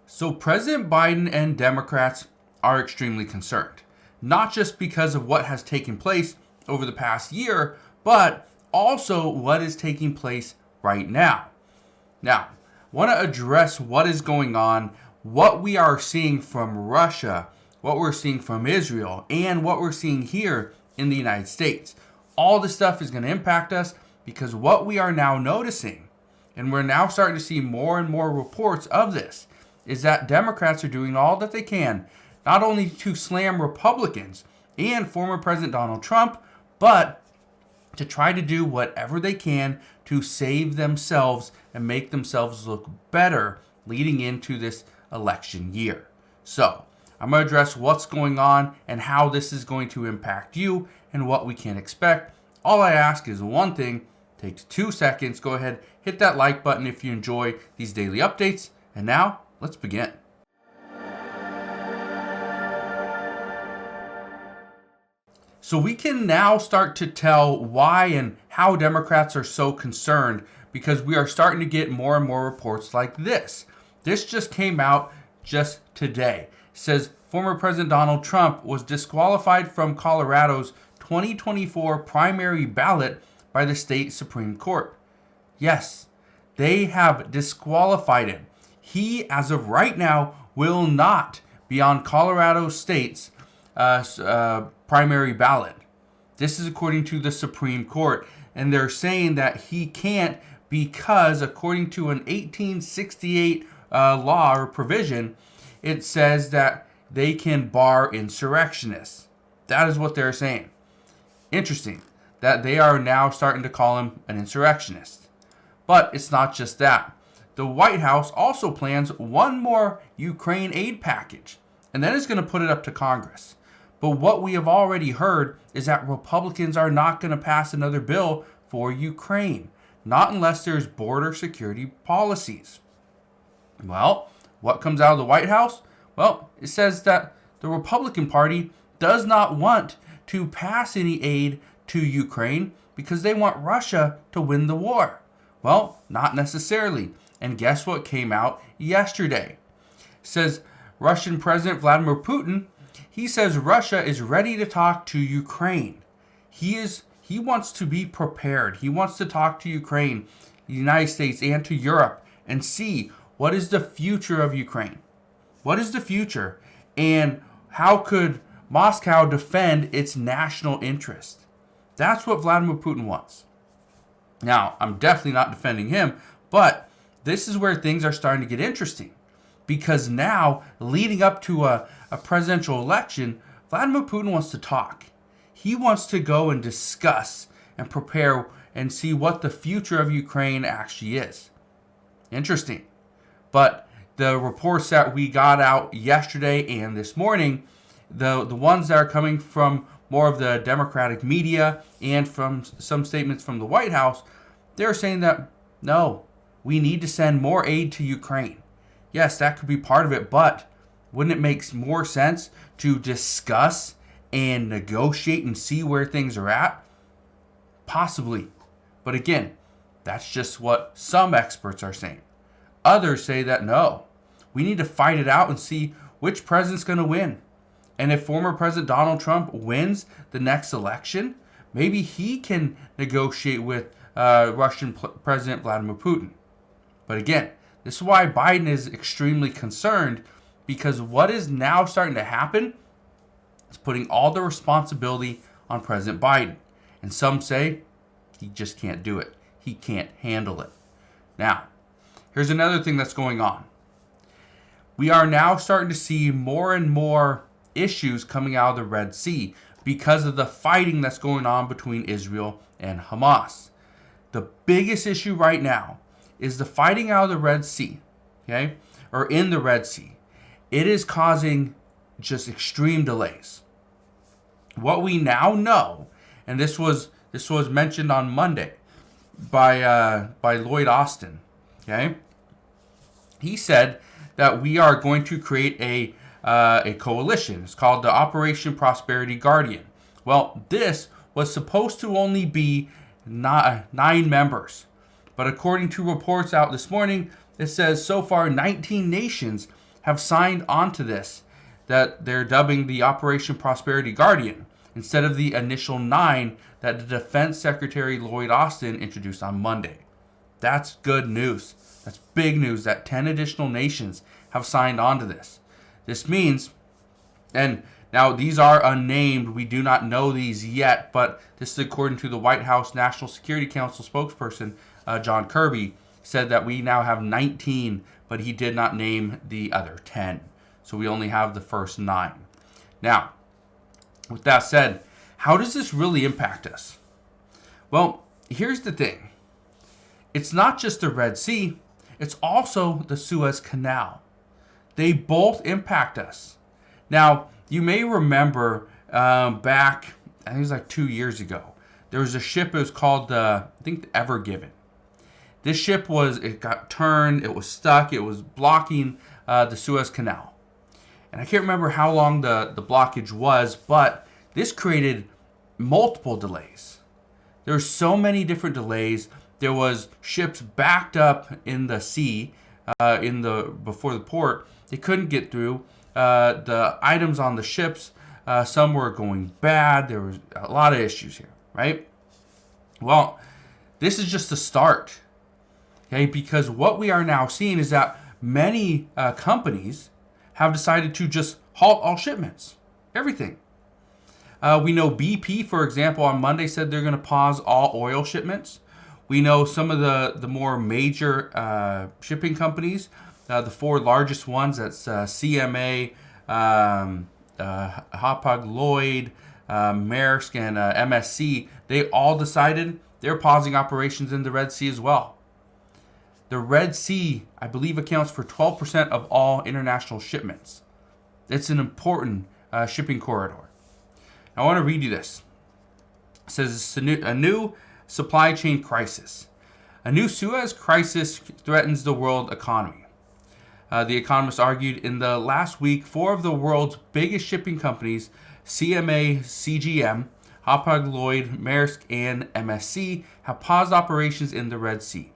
So President Biden and Democrats are extremely concerned, not just because of what has taken place over the past year, but also what is taking place right now. Now, I want to address what is going on, what we are seeing from Russia, what we're seeing from Israel, and what we're seeing here in the United States. All this stuff is going to impact us because what we are now noticing, and we're now starting to see more and more reports of this, is that Democrats are doing all that they can, not only to slam Republicans and former President Donald Trump, but to try to do whatever they can to save themselves and make themselves look better leading into this election year. So, I'm going to address what's going on and how this is going to impact you and what we can expect. All I ask is one thing, takes 2 seconds. Go ahead, hit that like button if you enjoy these daily updates. And now, let's begin. So we can now start to tell why and how Democrats are so concerned because we are starting to get more and more reports like this. This just came out just today. It says former President Donald Trump was disqualified from Colorado's 2024 primary ballot by the state Supreme Court. Yes, they have disqualified him. He, as of right now, will not be on Colorado State's primary ballot. This is according to the Supreme Court, and they're saying that he can't because, according to an 1868 law or provision, it says that they can bar insurrectionists. That is what they're saying. Interesting that they are now starting to call him an insurrectionist. But it's not just that. The White House also plans one more Ukraine aid package, and then it's going to put it up to Congress. But what we have already heard is that Republicans are not going to pass another bill for Ukraine, not unless there's border security policies. Well, what comes out of the White House? Well, it says that the Republican Party does not want to pass any aid to Ukraine because they want Russia to win the war. Well, not necessarily. And guess what came out yesterday? It says Russian President Vladimir Putin, he says Russia is ready to talk to Ukraine. He wants to be prepared. He wants to talk to Ukraine, the United States, and to Europe and see what is the future of Ukraine. What is the future? And how could Moscow defend its national interest? That's what Vladimir Putin wants. Now, I'm definitely not defending him, but this is where things are starting to get interesting. Because now, leading up to a presidential election, Vladimir Putin wants to talk. He wants to go and discuss and prepare and see what the future of Ukraine actually is. Interesting. But the reports that we got out yesterday and this morning, the ones that are coming from more of the Democratic media and from some statements from the White House, they're saying that, no, we need to send more aid to Ukraine. Yes, that could be part of it, but wouldn't it make more sense to discuss and negotiate and see where things are at? Possibly. But again, that's just what some experts are saying. Others say that no, we need to fight it out and see which president's going to win. And if former President Donald Trump wins the next election, maybe he can negotiate with Russian President Vladimir Putin. But again, this is why Biden is extremely concerned, because what is now starting to happen is putting all the responsibility on President Biden. And some say he just can't do it. He can't handle it. Now, here's another thing that's going on. We are now starting to see more and more issues coming out of the Red Sea because of the fighting that's going on between Israel and Hamas. The biggest issue right now is the fighting out of the Red Sea, okay, or in the Red Sea. It is causing just extreme delays. What we now know, and this was mentioned on Monday by Lloyd Austin, okay, he said that we are going to create a coalition. It's called the Operation Prosperity Guardian. Well, this was supposed to only be 9 members. But according to reports out this morning, it says so far 19 nations have signed on to this that they're dubbing the Operation Prosperity Guardian instead of the initial 9 that the Defense Secretary Lloyd Austin introduced on Monday. That's good news. That's big news that 10 additional nations have signed on to this. This means, and now these are unnamed, we do not know these yet, but this is according to the White House National Security Council spokesperson, John Kirby, said that we now have 19, but he did not name the other 10. So we only have the first 9. Now, with that said, how does this really impact us? Well, here's the thing. It's not just the Red Sea, it's also the Suez Canal. They both impact us. Now, you may remember back, I think it was like 2 years ago, there was a ship, it was called, I think, the Ever Given. This ship it got turned, it was stuck, it was blocking the Suez Canal. And I can't remember how long the blockage was, but this created multiple delays. There were so many different delays. There was ships backed up in the sea, before the port. They couldn't get through. The items on the ships, some were going bad. There was a lot of issues here, right? Well, this is just the start, okay? Because what we are now seeing is that many companies have decided to just halt all shipments, everything. We know BP, for example, on Monday said they're going to pause all oil shipments. We know some of the more major shipping companies, the 4 largest ones, that's CMA, Hapag-Lloyd, Maersk, and MSC, they all decided they're pausing operations in the Red Sea as well. The Red Sea, I believe, accounts for 12% of all international shipments. It's an important shipping corridor. I want to read you this. It says it's a new supply chain crisis. A new Suez crisis threatens the world economy. The Economist argued in the last week, 4 of the world's biggest shipping companies, CMA, CGM, Hapag-Lloyd, Maersk, and MSC, have paused operations in the Red Sea,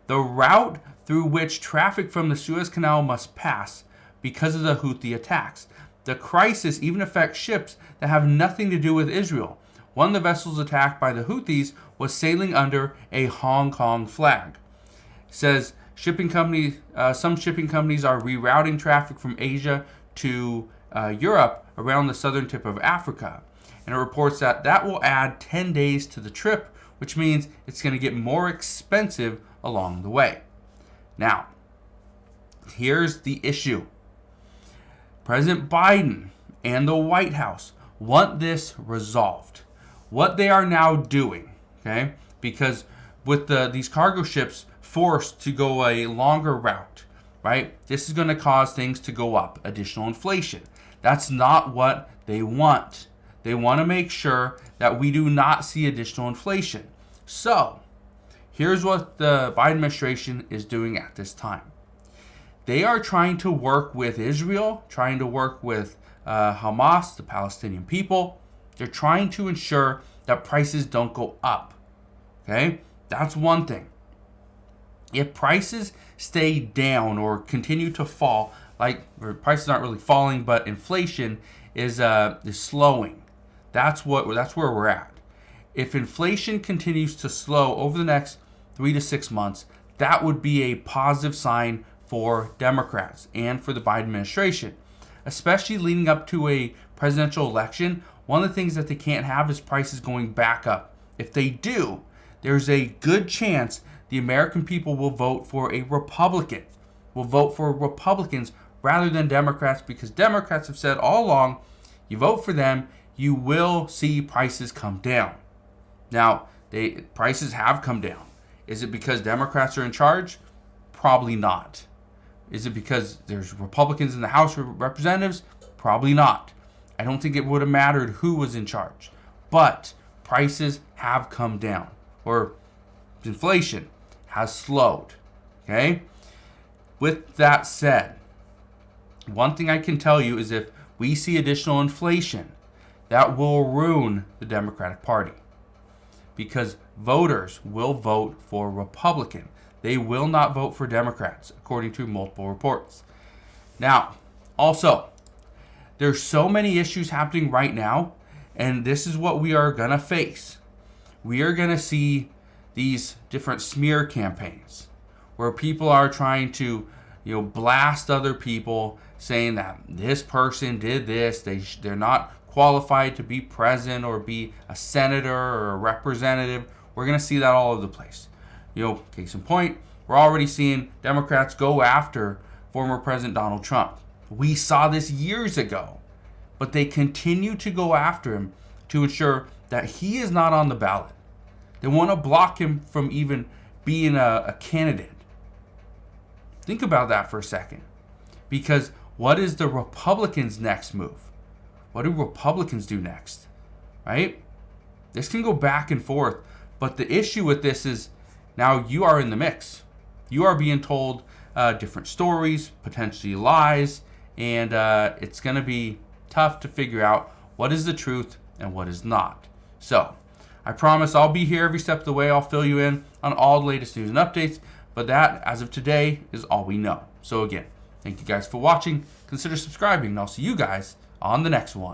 the route through which traffic from the Suez Canal must pass because of the Houthi attacks. The crisis even affects ships that have nothing to do with Israel. One of the vessels attacked by the Houthis was sailing under a Hong Kong flag. It says some shipping companies are rerouting traffic from Asia to Europe around the southern tip of Africa. And it reports that will add 10 days to the trip, which means it's going to get more expensive along the way. Now, here's the issue. President Biden and the White House want this resolved. What they are now doing, okay, because with these cargo ships forced to go a longer route, right, this is going to cause things to go up, additional inflation. That's not what they want. They want to make sure that we do not see additional inflation. So, here's what the Biden administration is doing at this time. They are trying to work with Israel, trying to work with Hamas, the Palestinian people. They're trying to ensure that prices don't go up. Okay? That's one thing. If prices stay down or continue to fall, or prices aren't really falling, but inflation is slowing. That's where we're at. If inflation continues to slow over the next 3 to 6 months, that would be a positive sign for Democrats and for the Biden administration, especially leading up to a presidential election. One of the things that they can't have is prices going back up. If they do, there's a good chance the American people will vote for a Republican, will vote for Republicans rather than Democrats, because Democrats have said all along, you vote for them, you will see prices come down. Now, prices have come down. Is it because Democrats are in charge? Probably not. Is it because there's Republicans in the House of Representatives? Probably not. I don't think it would have mattered who was in charge. But prices have come down, or inflation has slowed. Okay? With that said, one thing I can tell you is if we see additional inflation, that will ruin the Democratic Party, because voters will vote for Republican. They will not vote for Democrats, according to multiple reports. Now, also, there's so many issues happening right now, and this is what we are going to face. We are going to see these different smear campaigns where people are trying to, blast other people, saying that this person did this, they're not qualified to be president or be a senator or a representative. We're going to see that all over the place. Case in point, we're already seeing Democrats go after former President Donald Trump. We saw this years ago, but they continue to go after him to ensure that he is not on the ballot. They want to block him from even being a candidate. Think about that for a second. Because what is the Republicans' next move? What do Republicans do next? Right? This can go back and forth. But the issue with this is now you are in the mix. You are being told different stories, potentially lies, and it's going to be tough to figure out what is the truth and what is not. So, I promise I'll be here every step of the way. I'll fill you in on all the latest news and updates, but that, as of today, is all we know. So again, thank you guys for watching. Consider subscribing, and I'll see you guys on the next one.